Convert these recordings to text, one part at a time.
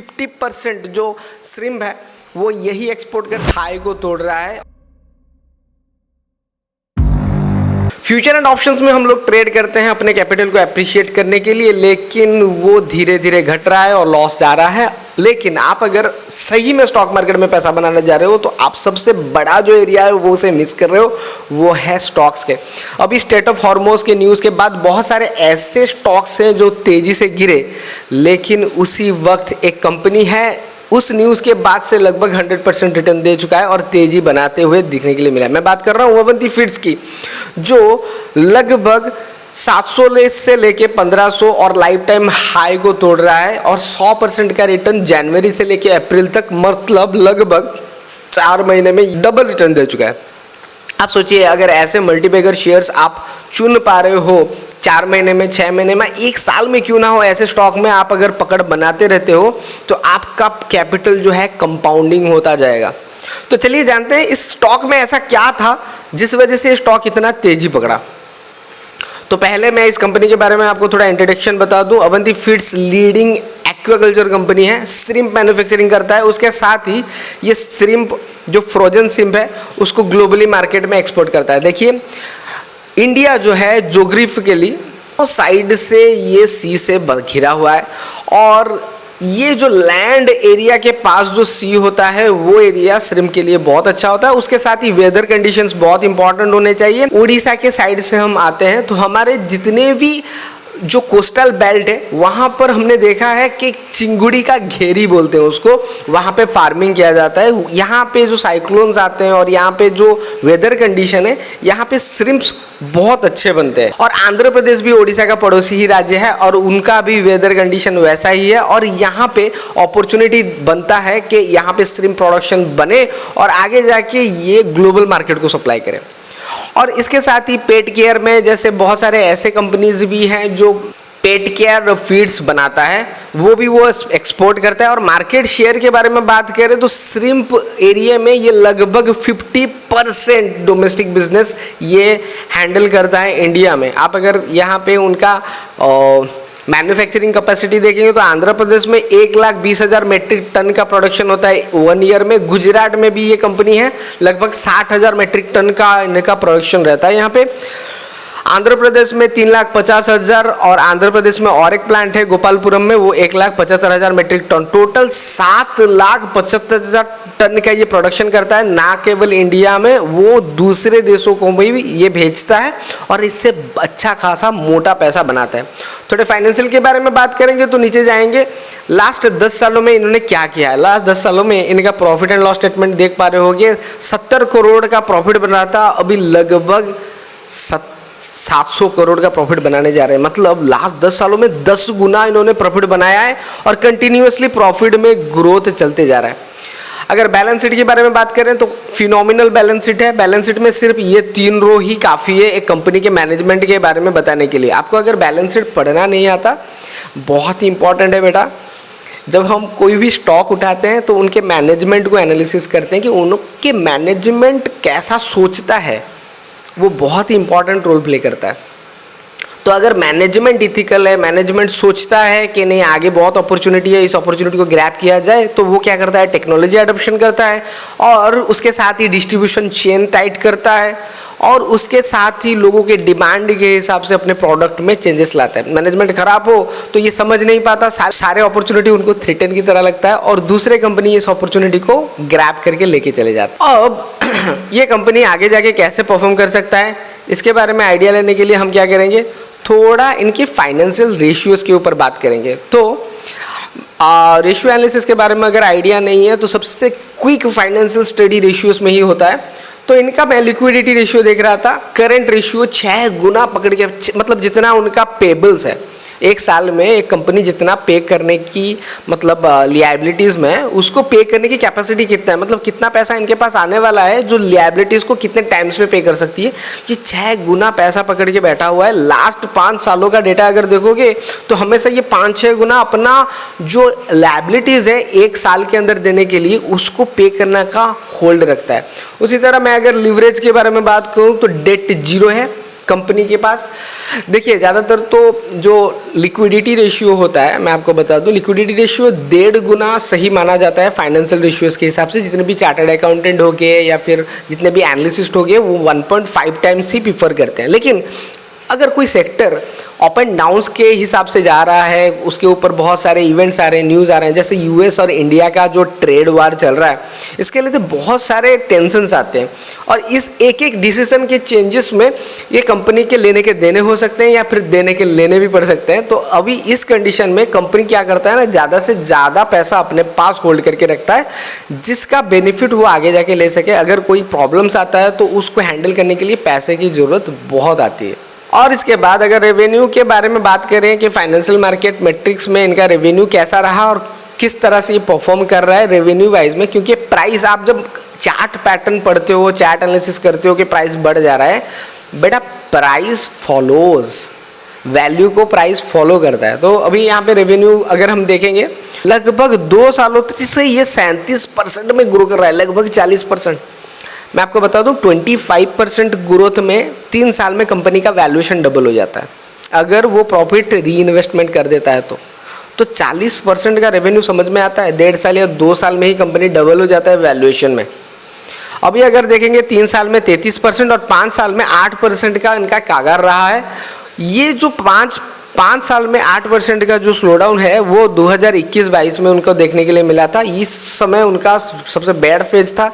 50% जो श्रिम्प है वो यही एक्सपोर्ट कर थाई को तोड़ रहा है। फ्यूचर एंड ऑप्शंस में हम लोग ट्रेड करते हैं अपने कैपिटल को अप्रिशिएट करने के लिए, लेकिन वो धीरे धीरे घट रहा है और लॉस जा रहा है। लेकिन आप अगर सही में स्टॉक मार्केट में पैसा बनाने जा रहे हो तो आप सबसे बड़ा जो एरिया है वो उसे मिस कर रहे हो, वो है स्टॉक्स के। अभी स्टेट ऑफ हॉर्मोज के न्यूज़ के बाद बहुत सारे ऐसे स्टॉक्स हैं जो तेज़ी से गिरे, लेकिन उसी वक्त एक कंपनी है उस न्यूज़ के बाद से लगभग 100% रिटर्न दे चुका है और तेज़ी बनाते हुए दिखने के लिए मिला है। मैं बात कर रहा हूँ अवंती फीड्स की, जो लगभग 700 से लेके 1500 और लाइफ टाइम हाई को तोड़ रहा है और 100% का रिटर्न जनवरी से लेके अप्रैल तक, मतलब लगभग 4 महीने में डबल रिटर्न दे चुका है। आप सोचिए अगर ऐसे मल्टीबैगर शेयर्स आप चुन पा रहे हो 4 महीने में, 6 महीने में, 1 साल में क्यों ना हो, ऐसे स्टॉक में आप अगर पकड़ बनाते रहते हो तो आपका कैपिटल जो है कंपाउंडिंग होता जाएगा। तो चलिए जानते हैं इस स्टॉक में ऐसा क्या था जिस वजह से स्टॉक इतना तेजी पकड़ा। तो पहले मैं इस कंपनी के बारे में आपको थोड़ा इंट्रोडक्शन बता दूं। Avanti feeds leading aquaculture company है, श्रिम्प मैन्युफैक्चरिंग करता है। उसके साथ ही ये श्रिम्प जो फ्रोजन श्रिम्प है उसको ग्लोबली मार्केट में एक्सपोर्ट करता है। देखिए इंडिया जो है ज्योग्राफिकली वो साइड से ये सी से घिरा हुआ है और ये जो लैंड एरिया के पास जो सी होता है वो एरिया श्रिम्प के लिए बहुत अच्छा होता है। उसके साथ ही वेदर कंडीशंस बहुत इंपॉर्टेंट होने चाहिए। उड़ीसा के साइड से हम आते हैं तो हमारे जितने भी जो कोस्टल बेल्ट है वहाँ पर हमने देखा है कि चिंगुड़ी का घेरी बोलते हैं उसको, वहाँ पे फार्मिंग किया जाता है। यहाँ पे जो साइक्लोन्स आते हैं और यहाँ पे जो वेदर कंडीशन है यहाँ पे श्रिम्प्स बहुत अच्छे बनते हैं। और आंध्र प्रदेश भी उड़ीसा का पड़ोसी ही राज्य है और उनका भी वेदर कंडीशन वैसा ही है और यहाँ पे अपॉर्चुनिटी बनता है कि यहाँ पे श्रिम्प प्रोडक्शन बने और आगे जाके ये ग्लोबल मार्केट को सप्लाई करे। और इसके साथ ही पेट केयर में जैसे बहुत सारे ऐसे कंपनीज भी हैं जो पेट केयर फीड्स बनाता है, वो एक्सपोर्ट करता है। और मार्केट शेयर के बारे में बात करें तो श्रिम्प एरिया में ये लगभग 50% डोमेस्टिक बिजनेस ये हैंडल करता है इंडिया में। आप अगर यहाँ पे उनका मैन्युफैक्चरिंग कैपेसिटी देखेंगे तो आंध्र प्रदेश में 1,20,000 मेट्रिक टन का प्रोडक्शन होता है 1 ईयर में। गुजरात में भी ये कंपनी है, लगभग 60,000 मेट्रिक टन का इनका प्रोडक्शन रहता है यहाँ पे। आंध्र प्रदेश में 3,50,000 और आंध्र प्रदेश में और एक प्लांट है गोपालपुरम में, वो 1,75,000 मेट्रिक टन, टोटल 7,75,000 टन का ये प्रोडक्शन करता है। ना केवल इंडिया में, वो दूसरे देशों को भी ये भेजता है और इससे अच्छा खासा मोटा पैसा बनाता है। थोड़े फाइनेंशियल के बारे में बात करेंगे तो नीचे जाएंगे। लास्ट 10 सालों में इन्होंने क्या किया है। लास्ट 10 सालों में इनका प्रॉफिट एंड लॉस स्टेटमेंट देख पा रहे होंगे। 70 करोड़ का प्रॉफिट बन रहा था, अभी लगभग 700 करोड़ का प्रॉफिट बनाने जा रहे हैं। मतलब लास्ट 10 सालों में 10 गुना इन्होंने प्रॉफिट बनाया है और कंटिन्यूअसली प्रॉफिट में ग्रोथ चलते जा रहा है। अगर बैलेंस शीट के बारे में बात करें तो फिनोमिनल बैलेंस शीट है। बैलेंस शीट में सिर्फ ये 3 रो ही काफ़ी है एक कंपनी के मैनेजमेंट के बारे में बताने के लिए। आपको अगर बैलेंस शीट पढ़ना नहीं आता, बहुत ही इंपॉर्टेंट है बेटा। जब हम कोई भी स्टॉक उठाते हैं तो उनके मैनेजमेंट को एनालिसिस करते हैं कि उनके मैनेजमेंट कैसा सोचता है, वो बहुत ही इंपॉर्टेंट रोल प्ले करता है। तो अगर मैनेजमेंट इथिकल है, मैनेजमेंट सोचता है कि नहीं आगे बहुत अपॉर्चुनिटी है, इस अपॉर्चुनिटी को ग्रैब किया जाए, तो वो क्या करता है, टेक्नोलॉजी अडॉप्शन करता है और उसके साथ ही डिस्ट्रीब्यूशन चेन टाइट करता है और उसके साथ ही लोगों के डिमांड के हिसाब से अपने प्रोडक्ट में चेंजेस लाता है। मैनेजमेंट खराब हो तो ये समझ नहीं पाता, सारे अपॉर्चुनिटी उनको थ्रेटन की तरह लगता है और दूसरे कंपनी इस अपॉर्चुनिटी को ग्रैब करके लेके चले जाते हैं। अब ये कंपनी आगे जाके कैसे परफॉर्म कर सकता है, इसके बारे में आइडिया लेने के लिए हम क्या करेंगे, थोड़ा इनके फाइनेंशियल रेशियोज़ के ऊपर बात करेंगे। तो रेशियो एनालिसिस के बारे में अगर आइडिया नहीं है तो सबसे क्विक फाइनेंशियल स्टडी रेशियोज़ में ही होता है। तो इनका मैं लिक्विडिटी रेशियो देख रहा था, करंट रेशियो 6 गुना पकड़ के, मतलब जितना उनका पेबल्स है एक साल में, एक कंपनी जितना पे करने की मतलब लियाबिलिटीज़ में उसको पे करने की कैपेसिटी कितना है, मतलब कितना पैसा इनके पास आने वाला है जो लियाबिलिटीज़ को कितने टाइम्स में पे कर सकती है, ये 6 गुना पैसा पकड़ के बैठा हुआ है। लास्ट 5 सालों का डेटा अगर देखोगे तो हमेशा ये 5-6 गुना अपना जो लियाबिलिटीज़ है 1 साल के अंदर देने के लिए उसको पे करने का होल्ड रखता है। उसी तरह मैं अगर लिवरेज के बारे में बात करूँ तो डेट 0 है, कंपनी के पास देखिए ज़्यादातर तो जो लिक्विडिटी रेशियो होता है, मैं आपको बता दूं, लिक्विडिटी रेशियो 1.5 गुना सही माना जाता है फाइनेंशियल रेशियोज के हिसाब से। जितने भी चार्टर्ड अकाउंटेंट हो गए या फिर जितने भी एनालिसिस्ट हो गए वो 1.5 टाइम्स ही प्रीफर करते हैं। लेकिन अगर कोई सेक्टर अप एंड डाउन्स के हिसाब से जा रहा है, उसके ऊपर बहुत सारे इवेंट्स आ रहे हैं, न्यूज़ आ रहे हैं, जैसे यूएस और इंडिया का जो ट्रेड वार चल रहा है, इसके लिए तो बहुत सारे टेंशन्स आते हैं और इस एक एक डिसीजन के चेंजेस में ये कंपनी के लेने के देने हो सकते हैं या फिर देने के लेने भी पड़ सकते हैं। तो अभी इस कंडीशन में कंपनी क्या करता है ना, ज़्यादा से ज़्यादा पैसा अपने पास होल्ड करके रखता है, जिसका बेनिफिट वो आगे जाके ले सके। अगर कोई प्रॉब्लम्स आता है तो उसको हैंडल करने के लिए पैसे की ज़रूरत बहुत आती है। और इसके बाद अगर रेवेन्यू के बारे में बात करें कि फाइनेंशियल मार्केट मैट्रिक्स में इनका रेवेन्यू कैसा रहा और किस तरह से ये परफॉर्म कर रहा है रेवेन्यू वाइज में, क्योंकि प्राइस आप जब चार्ट पैटर्न पढ़ते हो, चार्ट एनालिसिस करते हो कि प्राइस बढ़ जा रहा है, बेटा प्राइस फॉलोज वैल्यू को, प्राइस फॉलो करता है। तो अभी यहाँ पे रेवेन्यू अगर हम देखेंगे लगभग 2 सालों से ये 37% में ग्रो कर रहा है, लगभग 40%। मैं आपको बता दूं 25% ग्रोथ में 3 साल में कंपनी का वैल्यूएशन डबल हो जाता है। अगर वो प्रॉफिट री इन्वेस्टमेंट कर देता है तो 40% का रेवेन्यू समझ में आता है, 1.5 साल या 2 साल में ही कंपनी डबल हो जाता है वैल्यूएशन में। अभी अगर देखेंगे 3 साल में 33% और 5 साल में 8% का इनका कागार रहा है। ये जो 5 साल में 8% का जो स्लोडाउन है वो 2021-22 में उनको देखने के लिए मिला था। इस समय उनका सबसे बैड फेज था,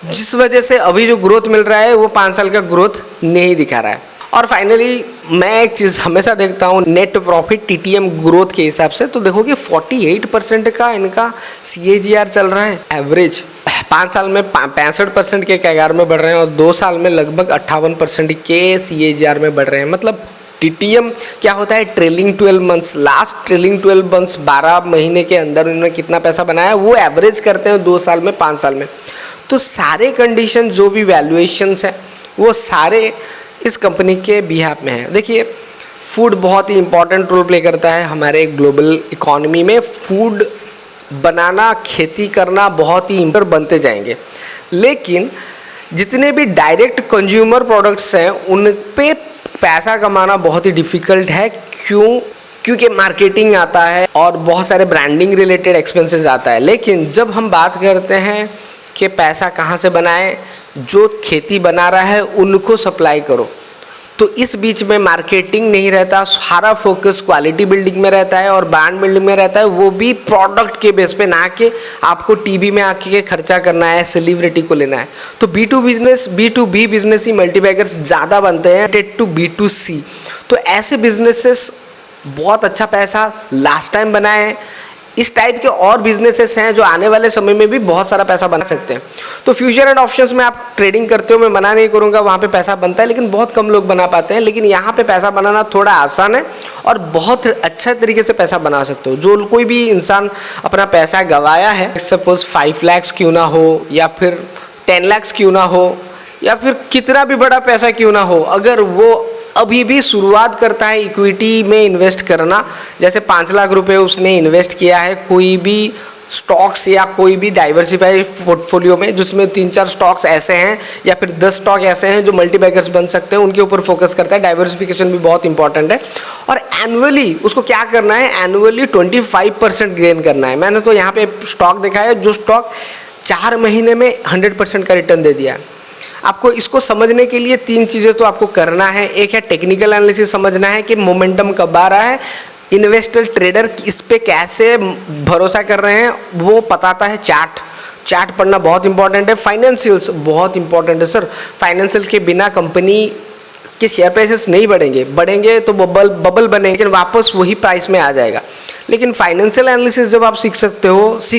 जिस वजह से अभी जो ग्रोथ मिल रहा है वो 5 साल का ग्रोथ नहीं दिखा रहा है। और फाइनली मैं एक चीज़ हमेशा देखता हूँ नेट प्रॉफिट टीटीएम ग्रोथ के हिसाब से, तो देखो कि 48% का इनका CAGR चल रहा है एवरेज। 5 साल में 65% के कैगार में बढ़ रहे हैं और 2 साल में लगभग 58% के CAGR में बढ़ रहे हैं। मतलब TTM क्या होता है, trailing 12 months, last trailing 12 months 12 महीने के अंदर उन्होंने कितना पैसा बनाया वो एवरेज करते हैं 2 साल में 5 साल में। तो सारे कंडीशन जो भी वैल्यूएशंस हैं वो सारे इस कंपनी के बिहाफ में है। देखिए फूड बहुत ही इंपॉर्टेंट रोल प्ले करता है हमारे ग्लोबल इकोनॉमी में। फूड बनाना, खेती करना बहुत ही इम्पोर्टेंट बनते जाएंगे, लेकिन जितने भी डायरेक्ट कंज्यूमर प्रोडक्ट्स हैं उन पे पैसा कमाना बहुत ही डिफ़िकल्ट है। क्योंकि मार्केटिंग आता है और बहुत सारे ब्रांडिंग रिलेटेड एक्सपेंसेस आता है। लेकिन जब हम बात करते हैं कि पैसा कहाँ से बनाएं, जो खेती बना रहा है उनको सप्लाई करो, तो इस बीच में मार्केटिंग नहीं रहता, सारा फोकस क्वालिटी बिल्डिंग में रहता है और ब्रांड बिल्डिंग में रहता है, वो भी प्रोडक्ट के बेस पे, ना कि आपको टीवी में आके खर्चा करना है, सेलिब्रिटी को लेना है। तो B2B बिजनेस ही मल्टीबैगर्स ज़्यादा बनते हैं टू B2C। तो ऐसे बिजनेसेस बहुत अच्छा पैसा लास्ट टाइम बनाए हैं। इस टाइप के और बिजनेसेस हैं जो आने वाले समय में भी बहुत सारा पैसा बना सकते हैं। तो फ्यूचर एंड ऑप्शंस में आप ट्रेडिंग करते हो, मैं मना नहीं करूंगा, वहाँ पे पैसा बनता है, लेकिन बहुत कम लोग बना पाते हैं। लेकिन यहाँ पे पैसा बनाना थोड़ा आसान है और बहुत अच्छा तरीके से पैसा बना सकते हो। जो कोई भी इंसान अपना पैसा गंवाया है, सपोज 5 लाख क्यों ना हो या फिर 10 लाख क्यों ना हो या फिर कितना भी बड़ा पैसा क्यों ना हो, अगर वो अभी भी शुरुआत करता है इक्विटी में इन्वेस्ट करना, जैसे 5 लाख रुपए उसने इन्वेस्ट किया है कोई भी स्टॉक्स या कोई भी डाइवर्सिफाइड पोर्टफोलियो में, जिसमें 3-4 स्टॉक्स ऐसे हैं या फिर 10 स्टॉक ऐसे हैं जो मल्टीबैगर्स बन सकते हैं, उनके ऊपर फोकस करता है। डाइवर्सिफिकेशन भी बहुत इंपॉर्टेंट है। और एनुअली उसको क्या करना है, एनुअली 25% गेन करना है। मैंने तो यहाँ पे स्टॉक देखा है जो स्टॉक 4 महीने में 100% का रिटर्न दे दिया है। आपको इसको समझने के लिए 3 चीज़ें तो आपको करना है। एक है टेक्निकल एनालिसिस समझना है कि मोमेंटम कब आ रहा है, इन्वेस्टर ट्रेडर इस पे कैसे भरोसा कर रहे हैं वो बताता है। चार्ट पढ़ना बहुत इंपॉर्टेंट है। फाइनेंशियल्स बहुत इंपॉर्टेंट है सर, फाइनेंशियल के बिना कंपनी के शेयर प्राइसेस नहीं बढ़ेंगे तो बबल बनेंगे, लेकिन वापस वही प्राइस में आ जाएगा। लेकिन फाइनेंशियल एनालिसिस जब आप सीख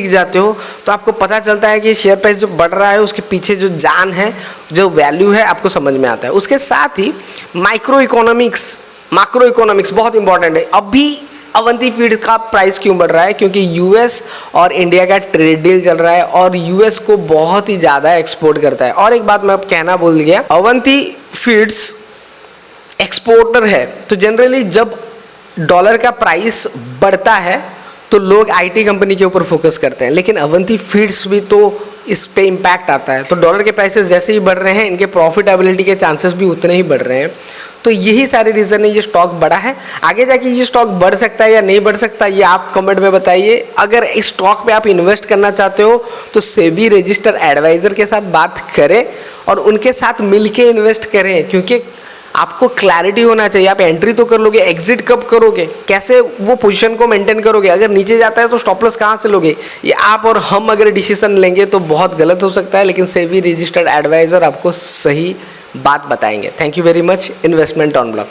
जाते हो तो आपको पता चलता है कि शेयर प्राइस जो बढ़ रहा है उसके पीछे जो जान है, जो वैल्यू है, आपको समझ में आता है। उसके साथ ही मैक्रो इकोनॉमिक्स बहुत इंपॉर्टेंट है। अभी अवंती फीड का प्राइस क्यों बढ़ रहा है, क्योंकि यूएस और इंडिया का ट्रेड डील चल रहा है और यूएस को बहुत ही ज़्यादा एक्सपोर्ट करता है। और एक बात मैं अब कहना भूल गया, अवंती फीड्स एक्सपोर्टर है, तो जनरली जब डॉलर का प्राइस बढ़ता है तो लोग आईटी कंपनी के ऊपर फोकस करते हैं, लेकिन अवंती फीड्स भी तो इस पे इम्पैक्ट आता है। तो डॉलर के प्राइसेस जैसे ही बढ़ रहे हैं, इनके प्रॉफिटेबिलिटी के चांसेस भी उतने ही बढ़ रहे हैं। तो यही सारे रीज़न है ये स्टॉक बढ़ा है। आगे जाके ये स्टॉक बढ़ सकता है या नहीं बढ़ सकता ये आप कमेंट में बताइए। अगर इस स्टॉक पे आप इन्वेस्ट करना चाहते हो तो सेबी रजिस्टर्ड एडवाइज़र के साथ बात करें और उनके साथ मिलके इन्वेस्ट करें, क्योंकि आपको क्लैरिटी होना चाहिए। आप एंट्री तो कर लोगे, एग्जिट कब करोगे, कैसे वो पोजीशन को मेंटेन करोगे, अगर नीचे जाता है तो स्टॉप लॉस कहाँ से लोगे, ये आप और हम अगर डिसीजन लेंगे तो बहुत गलत हो सकता है। लेकिन सेबी रजिस्टर्ड एडवाइज़र आपको सही बात बताएंगे। Thank you very much. Investment on block.